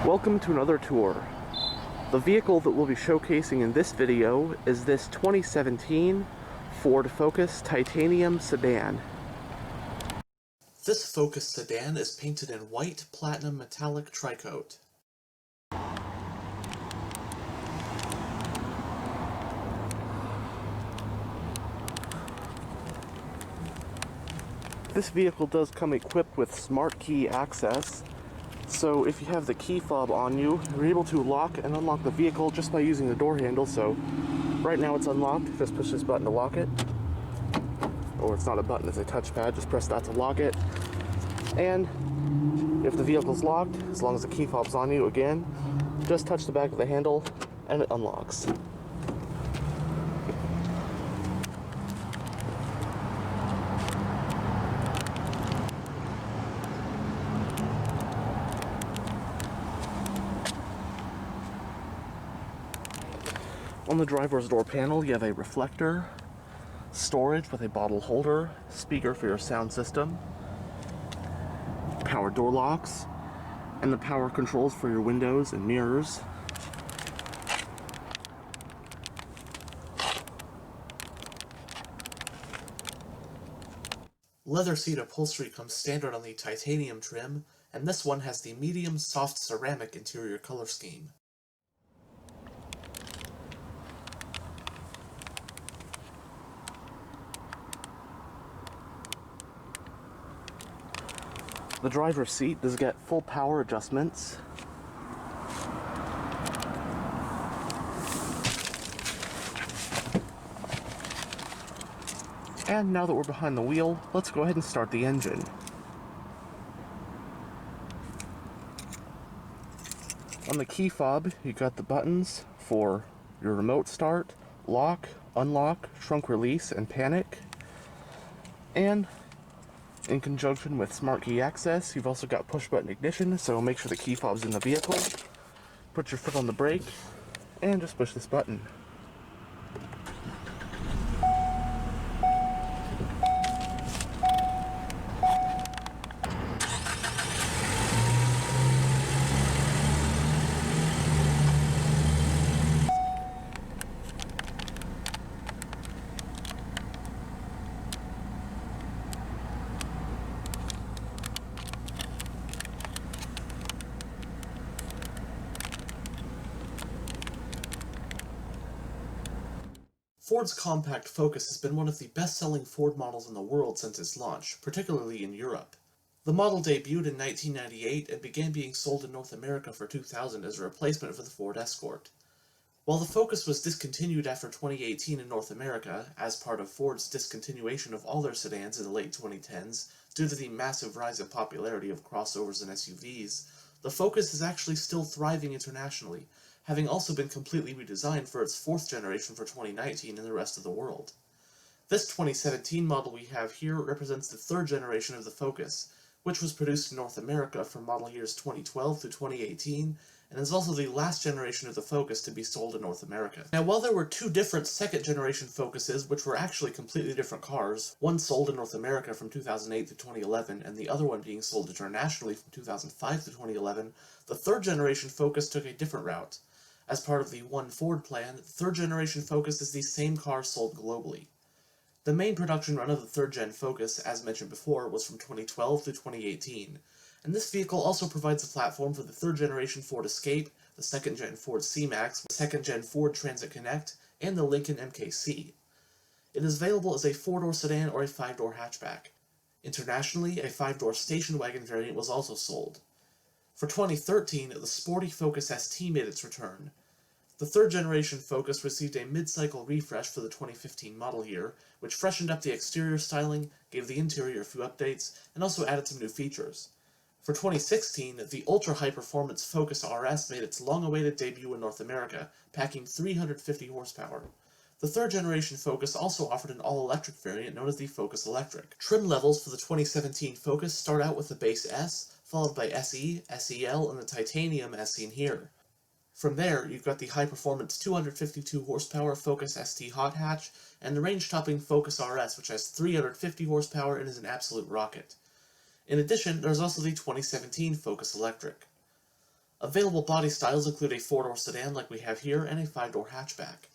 Welcome to another tour. The vehicle that we'll be showcasing in this video is this 2017 Ford Focus Titanium Sedan. This Focus sedan is painted in white platinum metallic tricoat. This vehicle does come equipped with smart key access. So if you have the key fob on you, you're able to lock and unlock the vehicle just by using the door handle. So right now it's unlocked, just push this button to lock it. Or it's not a button, it's a touchpad, just press that to lock it. And if the vehicle's locked, as long as the key fob's on you, again, just touch the back of the handle and it unlocks. On the driver's door panel, you have a reflector, storage with a bottle holder, speaker for your sound system, power door locks, and the power controls for your windows and mirrors. Leather seat upholstery comes standard on the titanium trim, and this one has the medium soft ceramic interior color scheme. The driver's seat does get full power adjustments. And now that we're behind the wheel, let's go ahead and start the engine. On the key fob, you got the buttons for your remote start, lock, unlock, trunk release, and panic. And in conjunction with smart key access, you've also got push button ignition, so make sure the key fob's in the vehicle. Put your foot on the brake, and just push this button. Ford's compact Focus has been one of the best-selling Ford models in the world since its launch, particularly in Europe. The model debuted in 1998 and began being sold in North America for 2000 as a replacement for the Ford Escort. While the Focus was discontinued after 2018 in North America, as part of Ford's discontinuation of all their sedans in the late 2010s due to the massive rise in popularity of crossovers and SUVs, the Focus is actually still thriving internationally, having also been completely redesigned for its fourth generation for 2019 in the rest of the world. This 2017 model we have here represents the third generation of the Focus, which was produced in North America from model years 2012 through 2018, and is also the last generation of the Focus to be sold in North America. Now, while there were two different second-generation Focuses, which were actually completely different cars, one sold in North America from 2008 to 2011, and the other one being sold internationally from 2005 to 2011, the third-generation Focus took a different route. As part of the One Ford plan, the third-generation Focus is the same car sold globally. The main production run of the third-gen Focus, as mentioned before, was from 2012 through 2018, and this vehicle also provides a platform for the third-generation Ford Escape, the second-gen Ford C-Max, the second-gen Ford Transit Connect, and the Lincoln MKC. It is available as a 4-door sedan or a 5-door hatchback. Internationally, a 5-door station wagon variant was also sold. For 2013, the sporty Focus ST made its return. The third-generation Focus received a mid-cycle refresh for the 2015 model year, which freshened up the exterior styling, gave the interior a few updates, and also added some new features. For 2016, the ultra-high-performance Focus RS made its long-awaited debut in North America, packing 350 horsepower. The third-generation Focus also offered an all-electric variant known as the Focus Electric. Trim levels for the 2017 Focus start out with the base S, followed by SE, SEL, and the Titanium as seen here. From there, you've got the high-performance 252 horsepower Focus ST Hot Hatch, and the range-topping Focus RS, which has 350 horsepower and is an absolute rocket. In addition, there's also the 2017 Focus Electric. Available body styles include a 4-door sedan like we have here and a 5-door hatchback.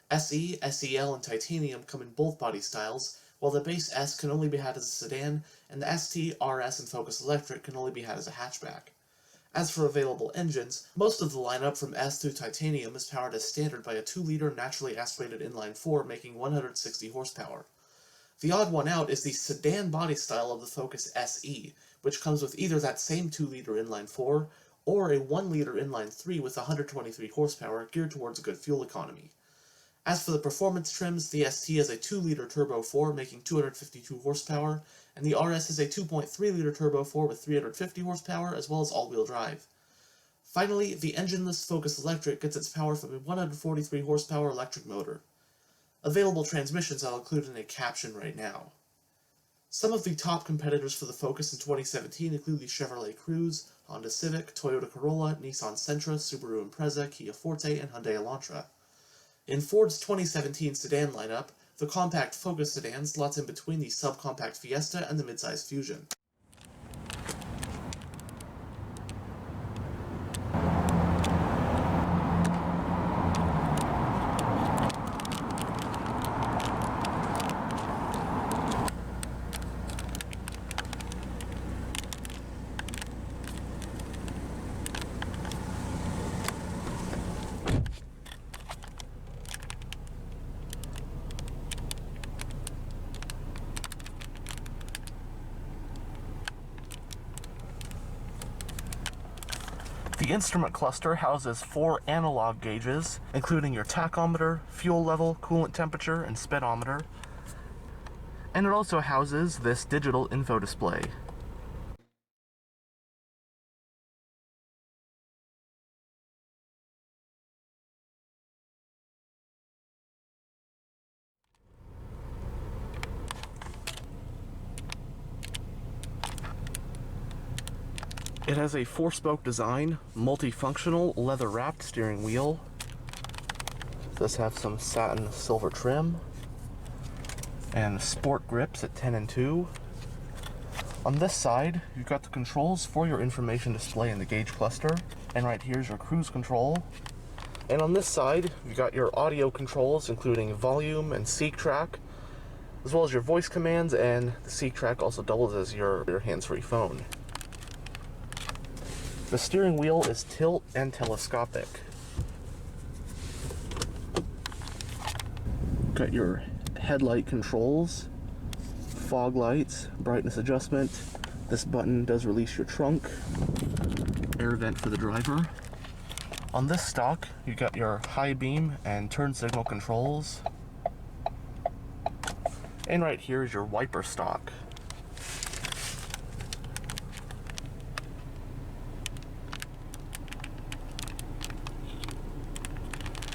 SE, SEL, and Titanium come in both body styles, while the base S can only be had as a sedan, and the ST, RS, and Focus Electric can only be had as a hatchback. As for available engines, most of the lineup from S through Titanium is powered as standard by a 2-liter naturally aspirated inline-4 making 160 horsepower. The odd one out is the sedan body style of the Focus SE, which comes with either that same 2-liter inline-4 or a 1-liter inline-3 with 123 horsepower geared towards good fuel economy. As for the performance trims, the ST has a 2-liter turbo 4 making 252 horsepower, and the RS is a 2.3-liter turbo 4 with 350 horsepower as well as all-wheel drive. Finally, the engineless Focus Electric gets its power from a 143 horsepower electric motor. Available transmissions I'll include in a caption right now. Some of the top competitors for the Focus in 2017 include the Chevrolet Cruze, Honda Civic, Toyota Corolla, Nissan Sentra, Subaru Impreza, Kia Forte, and Hyundai Elantra. In Ford's 2017 sedan lineup, the compact Focus sedan slots in between the subcompact Fiesta and the midsize Fusion. The instrument cluster houses 4 analog gauges, including your tachometer, fuel level, coolant temperature, and speedometer. And it also houses this digital info display. It has a 4-spoke design, multifunctional, leather-wrapped steering wheel. It does have some satin silver trim, and sport grips at 10 and 2. On this side, you've got the controls for your information display in the gauge cluster, and right here's your cruise control. And on this side, you've got your audio controls, including volume and seek track, as well as your voice commands, and the seek track also doubles as your hands-free phone. The steering wheel is tilt and telescopic. Got your headlight controls, fog lights, brightness adjustment. This button does release your trunk, air vent for the driver. On this stock, you got your high beam and turn signal controls. And right here is your wiper stock.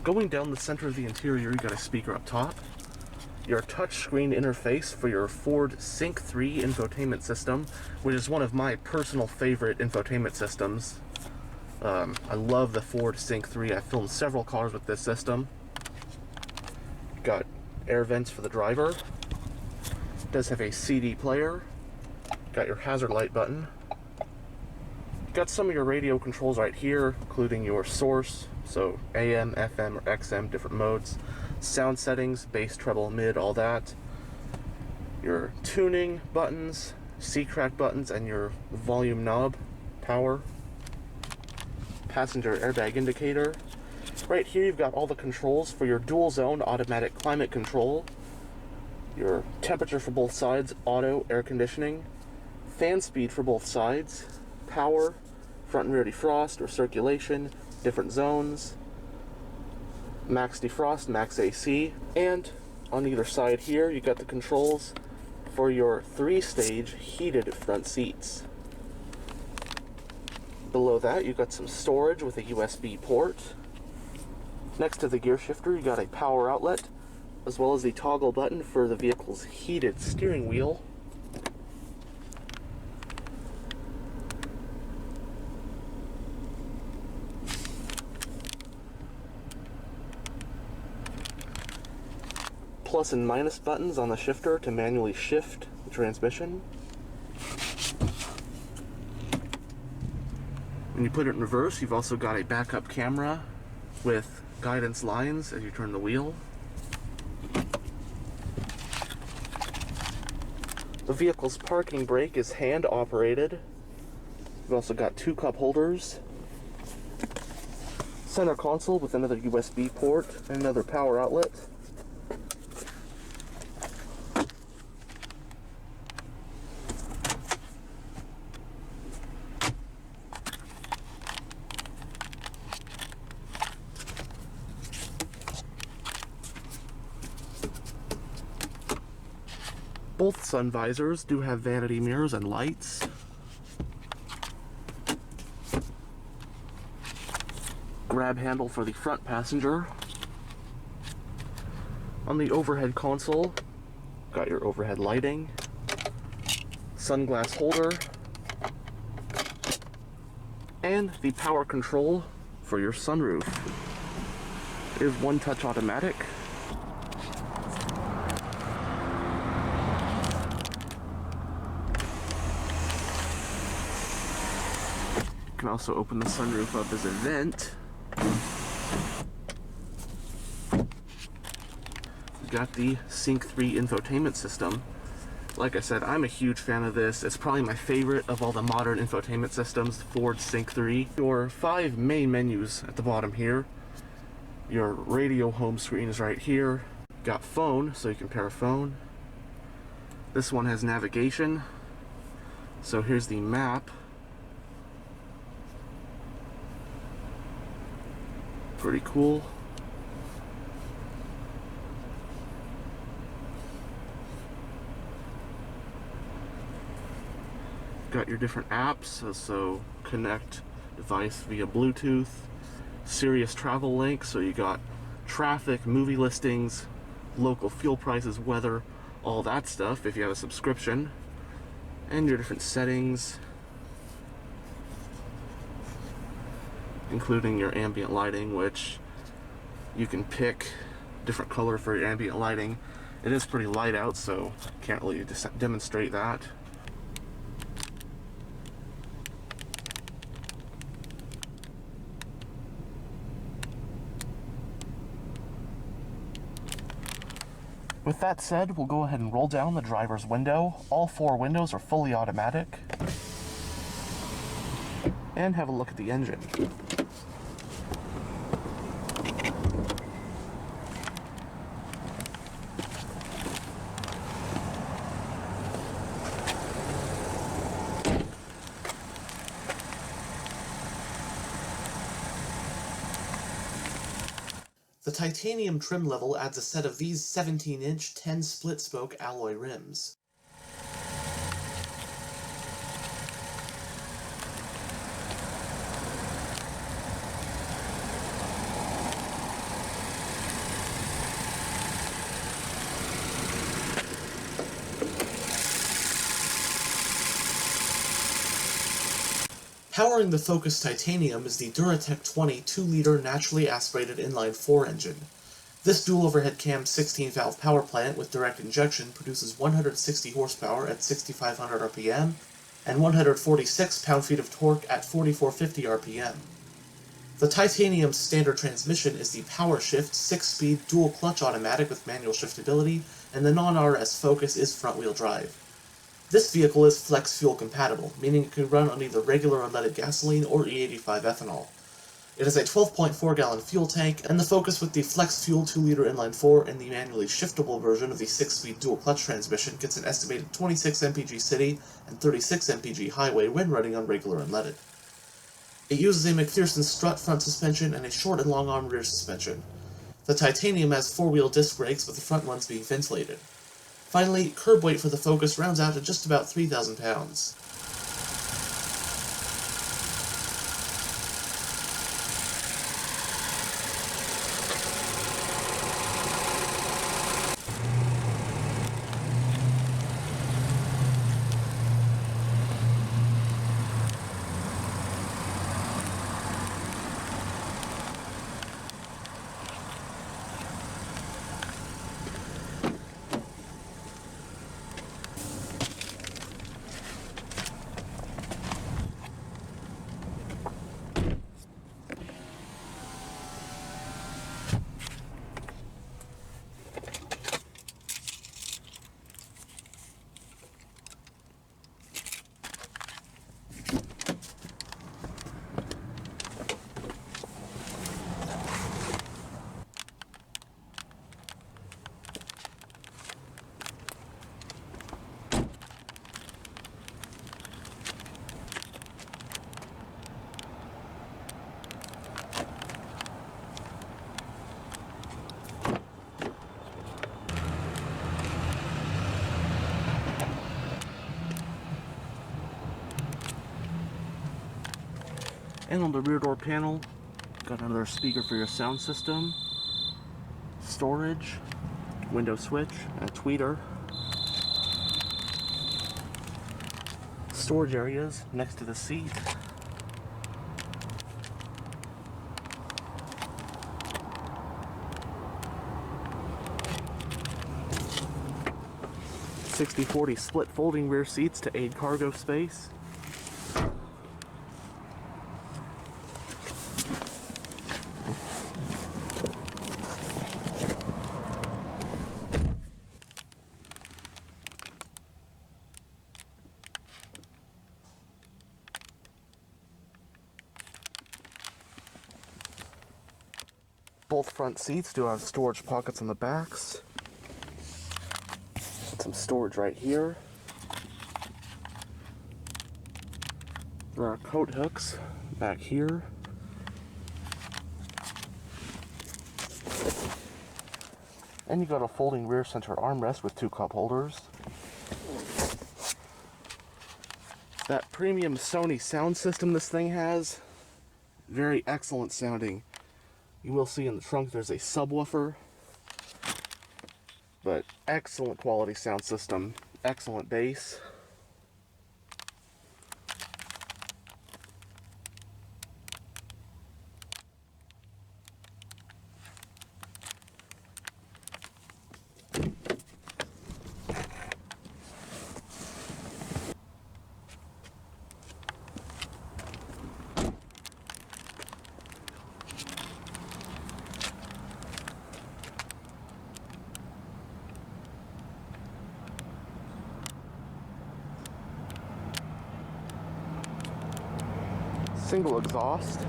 Going down the center of the interior, you got a speaker up top, your touchscreen interface for your Ford Sync 3 infotainment system, which is one of my personal favorite infotainment systems. I love the Ford Sync 3. I filmed several cars with this system. Got air vents for the driver. It does have a CD player. Got your hazard light button. Got some of your radio controls right here, including your source, so AM, FM, or XM, different modes, sound settings, bass, treble, mid, all that. Your tuning buttons, C-crack buttons, and your volume knob, power. Passenger airbag indicator. Right here you've got all the controls for your dual zone automatic climate control, your temperature for both sides, auto, air conditioning, fan speed for both sides, power, front and rear defrost or circulation, different zones, max defrost, max AC, and on either side here you got the controls for your 3-stage heated front seats. Below that you've got some storage with a USB port. Next to the gear shifter you got a power outlet, as well as the toggle button for the vehicle's heated steering wheel. Plus and minus buttons on the shifter to manually shift the transmission. When you put it in reverse, you've also got a backup camera with guidance lines as you turn the wheel. The vehicle's parking brake is hand operated. You've also got 2 cup holders, center console with another USB port and another power outlet. Both sun visors do have vanity mirrors and lights. Grab handle for the front passenger. On the overhead console, got your overhead lighting, sunglass holder, and the power control for your sunroof. It is one-touch automatic. You can also open the sunroof up as a vent. We've got the Sync 3 infotainment system. Like I said, I'm a huge fan of this. It's probably my favorite of all the modern infotainment systems, Ford Sync 3. Your 5 main menus at the bottom here. Your radio home screen is right here. Got phone, so you can pair a phone. This one has navigation. So here's the map. Pretty cool. Got your different apps, so connect device via Bluetooth, Sirius travel link, so you got traffic, movie listings, local fuel prices, weather, all that stuff if you have a subscription, and your different settings, including your ambient lighting, which you can pick different color for your ambient lighting. It is pretty light out, so can't really demonstrate that. With that said, we'll go ahead and roll down the driver's window. All 4 windows are fully automatic. And have a look at the engine. The titanium trim level adds a set of these 17-inch 10 split-spoke alloy rims. Powering the Focus Titanium is the Duratec 20 2-liter naturally aspirated inline-4 engine. This dual overhead cam 16-valve power plant with direct injection produces 160 horsepower at 6,500 RPM and 146 pound-feet of torque at 4,450 RPM. The Titanium's standard transmission is the PowerShift 6-speed dual-clutch automatic with manual shiftability, and the non-RS Focus is front-wheel drive. This vehicle is flex fuel compatible, meaning it can run on either regular unleaded gasoline or E85 ethanol. It has a 12.4 gallon fuel tank, and the Focus with the flex fuel 2-liter inline-4 and the manually shiftable version of the 6-speed dual-clutch transmission gets an estimated 26 mpg city and 36 mpg highway when running on regular unleaded. It uses a McPherson strut front suspension and a short and long arm rear suspension. The Titanium has 4-wheel disc brakes, with the front ones being ventilated. Finally, curb weight for the Focus rounds out to just about 3,000 pounds. And on the rear door panel, got another speaker for your sound system, storage, window switch, and tweeter. Storage areas next to the seat. (60/40) split folding rear seats to aid cargo space. Both front seats do have storage pockets on the backs. Some storage right here. There are coat hooks back here. And you got a folding rear center armrest with 2 cup holders. That premium Sony sound system this thing has, very excellent sounding. You will see in the trunk there's a subwoofer, but excellent quality sound system, excellent bass. Single exhaust.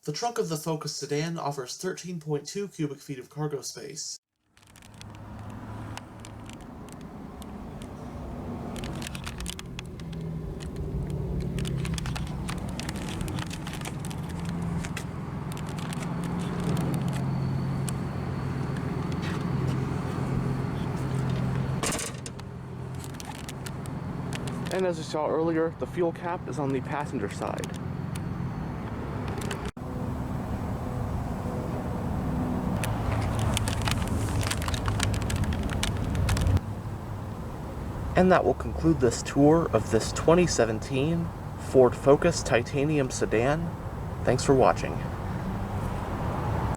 The trunk of the Focus sedan offers 13.2 cubic feet of cargo space. And as you saw earlier, the fuel cap is on the passenger side. And that will conclude this tour of this 2017 Ford Focus Titanium sedan. Thanks for watching.